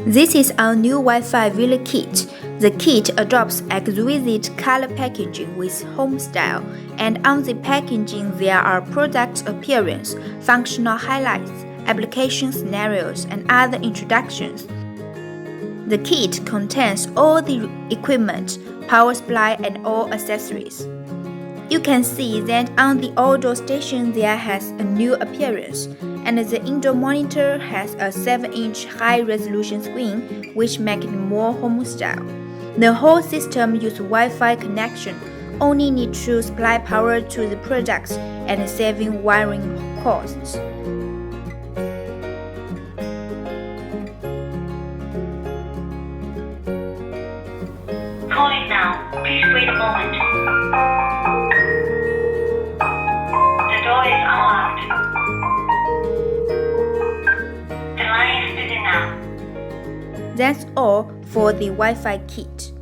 This is our new Wi-Fi Villa kit. The kit adopts exquisite color packaging with home style, and on the packaging there are product appearance, functional highlights, application scenarios, and other introductions. The kit contains all the equipment, power supply, and all accessories. You can see that on the outdoor station there has a new appearance, and the indoor monitor has a 7-inch high-resolution screen which makes it more home-style. The whole system uses Wi-Fi connection, only need to supply power to the products and saving wiring costs. Calling now. Please wait a moment. The door is unlocked. The line is busy now. That's all for the Wi-Fi kit.